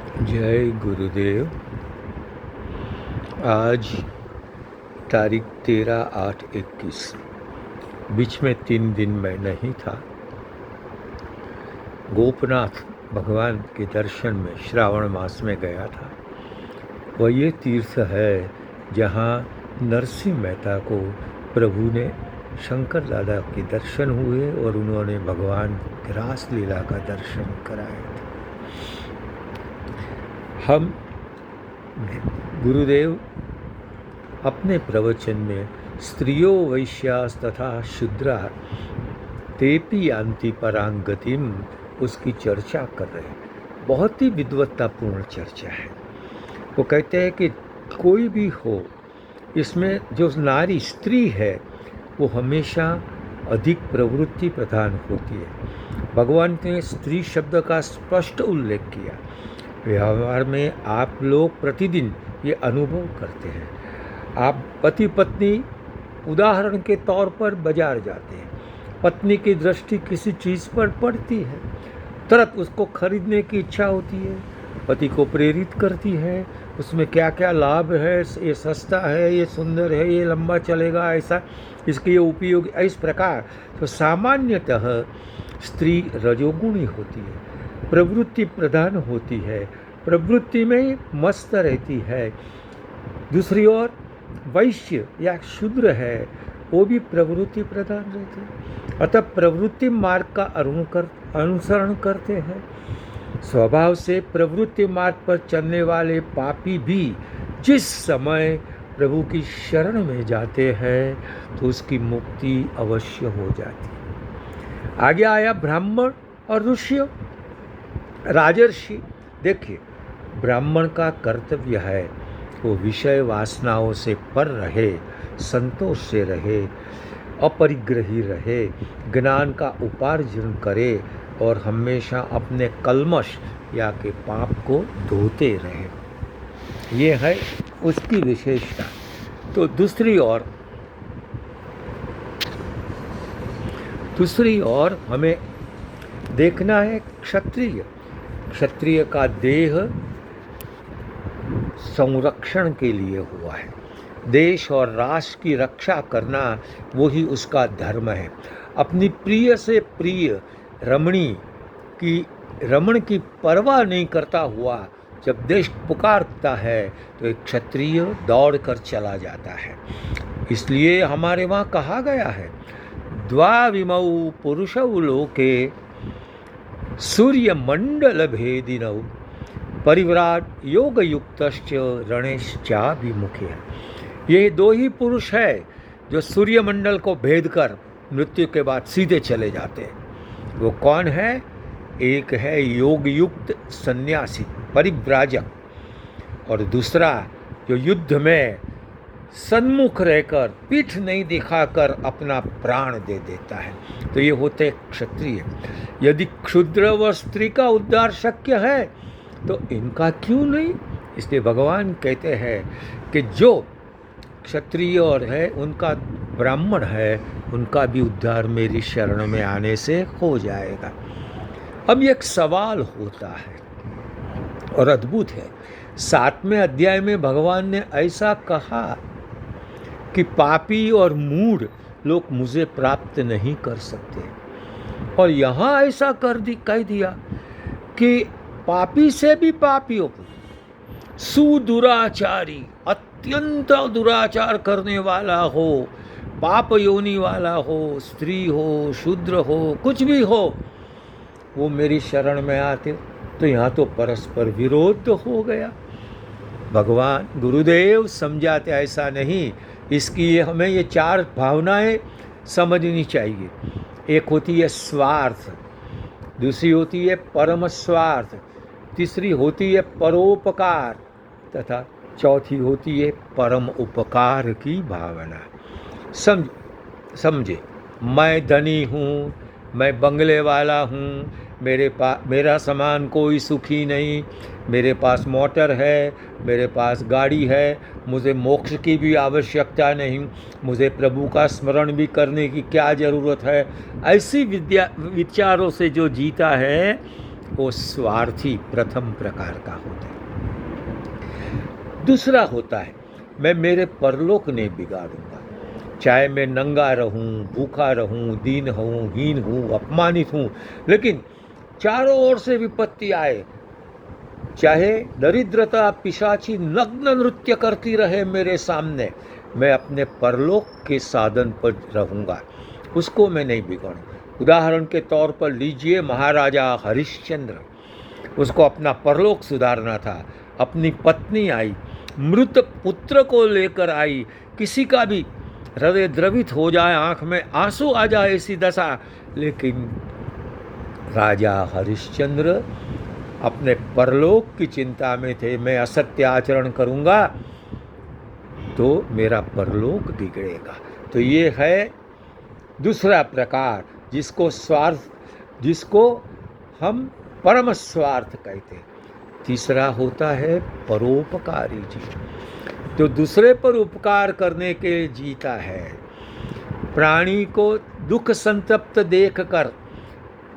जय गुरुदेव। आज तारीख 13/8/21, बीच में 3 दिन मैं नहीं था। गोपनाथ भगवान के दर्शन में श्रावण मास में गया था। वह ये तीर्थ है जहाँ नरसिंह मेहता को प्रभु ने शंकर दादा के दर्शन हुए और उन्होंने भगवान की रास लीला का दर्शन कराया था। हम गुरुदेव अपने प्रवचन में स्त्रियो वैश्यास तथा शूद्रा तेपि यान्ति परां गतिम उसकी चर्चा कर रहे हैं। बहुत ही विद्वत्तापूर्ण चर्चा है। वो कहते हैं कि कोई भी हो, इसमें जो नारी स्त्री है वो हमेशा अधिक प्रवृत्ति प्रधान होती है। भगवान ने स्त्री शब्द का स्पष्ट उल्लेख किया। व्यवहार में आप लोग प्रतिदिन ये अनुभव करते हैं। आप पति पत्नी उदाहरण के तौर पर बाजार जाते हैं, पत्नी की दृष्टि किसी चीज़ पर पड़ती है, तुरंत उसको खरीदने की इच्छा होती है, पति को प्रेरित करती है, उसमें क्या क्या लाभ है, ये सस्ता है, ये सुंदर है, ये लंबा चलेगा, ऐसा इसके ये उपयोग, इस प्रकार। तो सामान्यतः स्त्री रजोगुणी होती है, प्रवृत्ति प्रधान होती है, प्रवृत्ति में मस्त रहती है। दूसरी ओर वैश्य या शूद्र है, वो भी प्रवृत्ति प्रधान रहते हैं, अतः प्रवृत्ति मार्ग का अनुसरण करते हैं। स्वभाव से प्रवृत्ति मार्ग पर चलने वाले पापी भी जिस समय प्रभु की शरण में जाते हैं तो उसकी मुक्ति अवश्य हो जाती है। आगे आया ब्राह्मण और ऋषि राजर्षि। देखिए, ब्राह्मण का कर्तव्य है वो विषय वासनाओं से पर रहे, संतोष से रहे, अपरिग्रही रहे, ज्ञान का उपार्जन करे और हमेशा अपने कल्मश या के पाप को धोते रहे। ये है उसकी विशेषता। तो दूसरी ओर हमें देखना है क्षत्रिय का देह संरक्षण के लिए हुआ है। देश और राष्ट्र की रक्षा करना वही उसका धर्म है। अपनी प्रिय से प्रिय रमण की परवाह नहीं करता हुआ जब देश पुकारता है तो एक क्षत्रिय दौड़ कर चला जाता है। इसलिए हमारे वहाँ कहा गया है, द्वाविमौ पुरुषौ लोके सूर्यमंडल भेदिनौ परिव्राट योग युक्तश्च रणेश्चाभिमुखे। ये 2 ही पुरुष है जो सूर्यमंडल को भेद कर मृत्यु के बाद सीधे चले जाते हैं। वो कौन है? एक है योग युक्त सन्यासी परिव्राजक, और दूसरा जो युद्ध में सन्मुख रहकर पीठ नहीं दिखाकर अपना प्राण दे देता है। तो ये होते क्षत्रिय। यदि क्षुद्र व स्त्री का उद्धार शक्य है तो इनका क्यों नहीं? इसलिए भगवान कहते हैं कि जो क्षत्रिय और है उनका, ब्राह्मण है, उनका भी उद्धार मेरी शरण में आने से हो जाएगा। अब एक सवाल होता है और अद्भुत है। 7वें अध्याय में भगवान ने ऐसा कहा कि पापी और मूढ़ लोग मुझे प्राप्त नहीं कर सकते, और यहाँ ऐसा कह दिया कि पापी से भी पापियों को, सुदुराचारी, अत्यंत दुराचार करने वाला हो, पाप योनि वाला हो, स्त्री हो, शूद्र हो, कुछ भी हो, वो मेरी शरण में आते। तो यहाँ तो परस्पर विरोध हो गया। भगवान गुरुदेव समझाते ऐसा नहीं। इसकी हमें ये 4 भावनाएं समझनी चाहिए। एक होती है स्वार्थ, दूसरी होती है परम स्वार्थ, तीसरी होती है परोपकार, तथा चौथी होती है परम उपकार की भावना। समझे, मैं धनी हूँ, मैं बंगले वाला हूँ, मेरा समान कोई सुखी नहीं, मेरे पास मोटर है, मेरे पास गाड़ी है, मुझे मोक्ष की भी आवश्यकता नहीं, मुझे प्रभु का स्मरण भी करने की क्या ज़रूरत है। ऐसी विचारों से जो जीता है वो स्वार्थी प्रथम प्रकार का होता है। दूसरा होता है, मैं मेरे परलोक नहीं बिगाड़ूंगा, चाहे मैं नंगा रहूं, भूखा रहूं, दीन हूं, हीन हूं, अपमानित हूं, लेकिन चारों ओर से विपत्ति आए, चाहे दरिद्रता पिशाची नग्न नृत्य करती रहे मेरे सामने, मैं अपने परलोक के साधन पर रहूंगा, उसको मैं नहीं बिगाड़ूं। उदाहरण के तौर पर लीजिए महाराजा हरिश्चंद्र, उसको अपना परलोक सुधारना था। अपनी पत्नी आई, मृत पुत्र को लेकर आई, किसी का भी हृदय द्रवित हो जाए, आंख में आंसू आ जाए ऐसी दशा, लेकिन राजा हरिश्चंद्र अपने परलोक की चिंता में थे। मैं असत्य आचरण करूंगा तो मेरा परलोक बिगड़ेगा। तो ये है दूसरा प्रकार, जिसको हम परम स्वार्थ कहते हैं। तीसरा होता है परोपकारी जीव, तो दूसरे पर उपकार करने के जीता है। प्राणी को दुख संतप्त देखकर,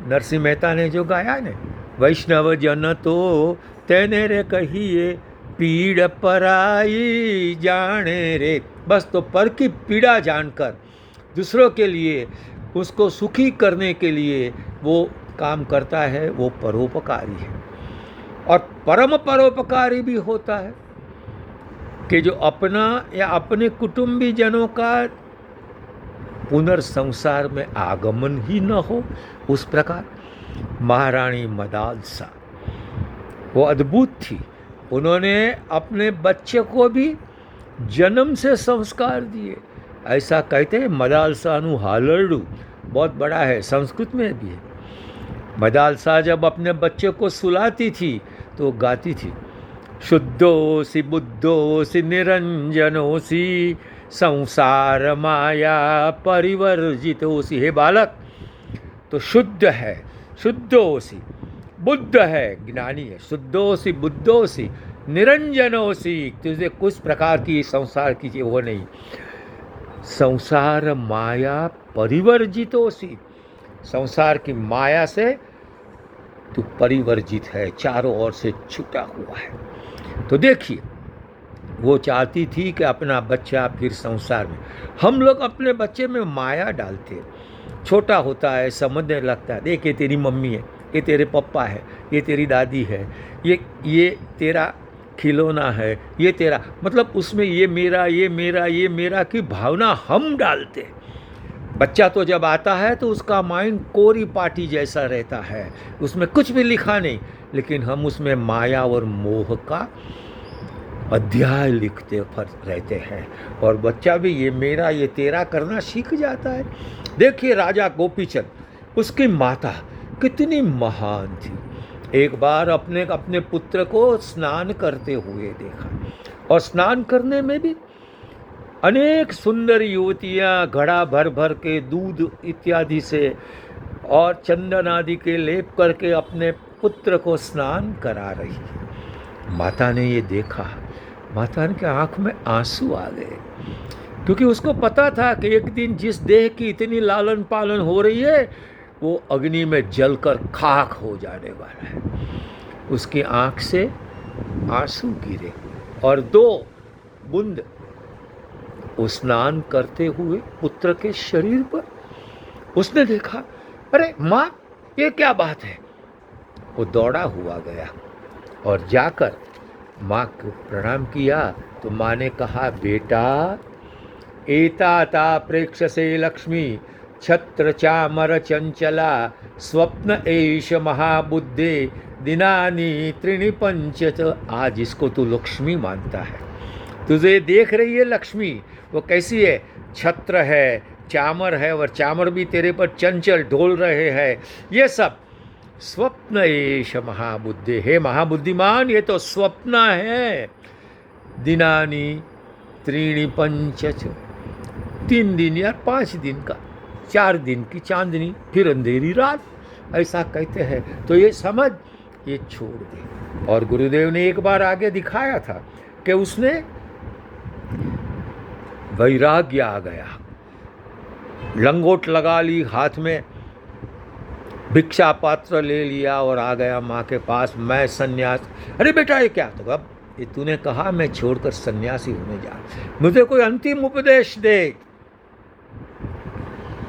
नरसिंह मेहता ने जो गाया ने, वैष्णव जन तो तेने रे कहिए, पीड़ पराई जाने रे। बस तो पर की पीड़ा जानकर दूसरों के लिए, उसको सुखी करने के लिए वो काम करता है, वो परोपकारी है। और परम परोपकारी भी होता है कि जो अपना या अपने कुटुंबी जनों का पुनर्संसार में आगमन ही न हो, उस प्रकार महारानी मदालसा वो अद्भुत थी। उन्होंने अपने बच्चे को भी जन्म से संस्कार दिए। ऐसा कहते हैं मदालसानु हालरडू, बहुत बड़ा है, संस्कृत में भी है। मदालसा जब अपने बच्चे को सुलाती थी तो गाती थी, शुद्धोसी बुद्धोसी निरंजनोसी संसार माया परिवर्जितोसी। हे बालक, तो शुद्ध है, शुद्धोसी, बुद्ध है, ज्ञानी है, शुद्धोसी बुद्धोसी निरंजनोसी, तुझे कुछ प्रकार की संसार की वो नहीं, संसार माया परिवर्जितोसी, संसार की माया से तू परिवर्जित है, चारों ओर से छूटा हुआ है। तो देखिए, वो चाहती थी कि अपना बच्चा फिर संसार में, हम लोग अपने बच्चे में माया डालते हैं, छोटा होता है, समझने लगता है, देख ये तेरी मम्मी है, ये तेरे पापा है, ये तेरी दादी है, ये तेरा खिलौना है, ये तेरा, मतलब उसमें ये मेरा, ये मेरा, ये मेरा की भावना हम डालते हैं। बच्चा तो जब आता है तो उसका माइंड कोरी पाटी जैसा रहता है, उसमें कुछ भी लिखा नहीं, लेकिन हम उसमें माया और मोह का अध्याय लिखते रहते हैं, और बच्चा भी ये मेरा, ये तेरा करना सीख जाता है। देखिए राजा गोपीचंद, उसकी माता कितनी महान थी। एक बार अपने पुत्र को स्नान करते हुए देखा, और स्नान करने में भी अनेक सुंदर युवतियाँ घड़ा भर भर के दूध इत्यादि से और चंदन आदि के लेप करके अपने पुत्र को स्नान करा रही। माता ने ये देखा, माता के आँख में आंसू आ गए, क्योंकि उसको पता था कि एक दिन जिस देह की इतनी लालन पालन हो रही है वो अग्नि में जलकर खाक हो जाने वाला है। उसकी आँख से आंसू गिरे और 2 बूंद स्नान करते हुए पुत्र के शरीर पर। उसने देखा, अरे माँ, ये क्या बात है। वो दौड़ा हुआ गया और जाकर माँ को प्रणाम किया, तो माँ ने कहा, बेटा, एताता प्रेक्षसे लक्ष्मी छत्र चामर चंचला स्वप्न एष महाबुद्धे दिनानि त्रीणि पंच। आज इसको तू लक्ष्मी मानता है, तुझे देख रही है लक्ष्मी, वो कैसी है, छत्र है, चामर है, और चामर भी तेरे पर चंचल ढोल रहे हैं, ये सब स्वप्न एष महाबुद्धे। हे महाबुद्धिमान, ये तो स्वप्न है। दिनानि त्रीणि पंच, 3 दिन या 5 दिन का, 4 दिन की चांदनी, फिर अंधेरी रात, ऐसा कहते हैं। तो ये समझ, ये छोड़ दे। और गुरुदेव ने एक बार आगे दिखाया था कि उसने वैराग्य आ गया, लंगोट लगा ली हाथ में, भिक्षा पात्र ले लिया और आ गया माँ के पास, मैं सन्यास। अरे बेटा ये क्या? तो अब ये तूने कहा मैं छोड़कर सन्यासी होने जा, मुझे कोई अंतिम उपदेश दे।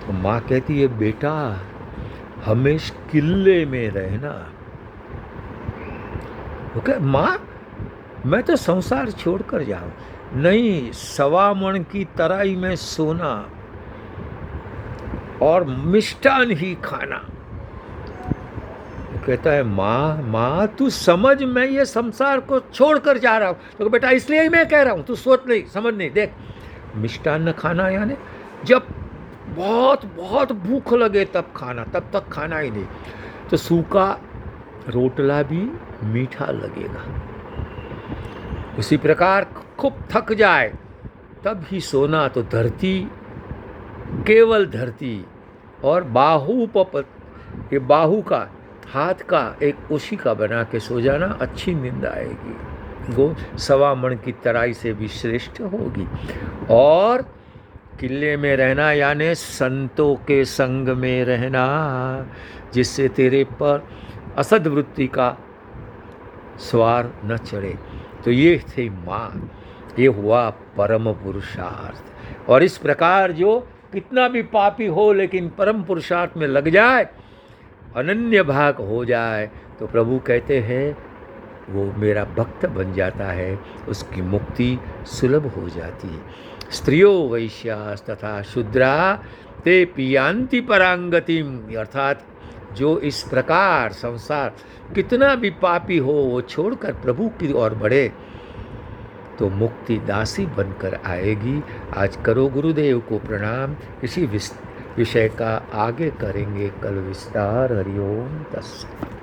तो माँ कहती है बेटा हमेश किले में रहना। ओके माँ, मैं तो संसार छोड़कर जाऊं। नहीं, 1.25 मण की तराई में सोना और मिष्टान ही खाना। कहता है माँ तू समझ, मैं ये संसार को छोड़कर जा रहा हूँ। तो बेटा इसलिए ही मैं कह रहा हूँ, तू सोच नहीं समझ नहीं। देख, मिष्टान्न खाना यानी जब बहुत बहुत भूख लगे तब खाना, तब तक खाना ही नहीं। तो सूखा रोटला भी मीठा लगेगा। उसी प्रकार खूब थक जाए तब ही सोना। तो धरती, केवल धरती और बाहु पर, ये बाहु का, हाथ का एक उसी का बना के सो जाना, अच्छी नींद आएगी, वो 1.25 मण की तराई से भी श्रेष्ठ होगी। और किले में रहना यानी संतों के संग में रहना, जिससे तेरे पर असद वृत्ति का स्वार न चढ़े। तो ये थे माँ, ये हुआ परम पुरुषार्थ। और इस प्रकार जो कितना भी पापी हो लेकिन परम पुरुषार्थ में लग जाए, अनन्य भाग हो जाए, तो प्रभु कहते हैं वो मेरा भक्त बन जाता है, उसकी मुक्ति सुलभ हो जाती है। स्त्रियो वैश्यास तथा शूद्रा ते पियांति परांगतिम, अर्थात जो इस प्रकार संसार कितना भी पापी हो वो छोड़कर प्रभु की ओर बढ़े तो मुक्ति दासी बनकर आएगी। आज करो गुरुदेव को प्रणाम। इसी विषय का आगे करेंगे कल विस्तार। हरिओम तत्सत।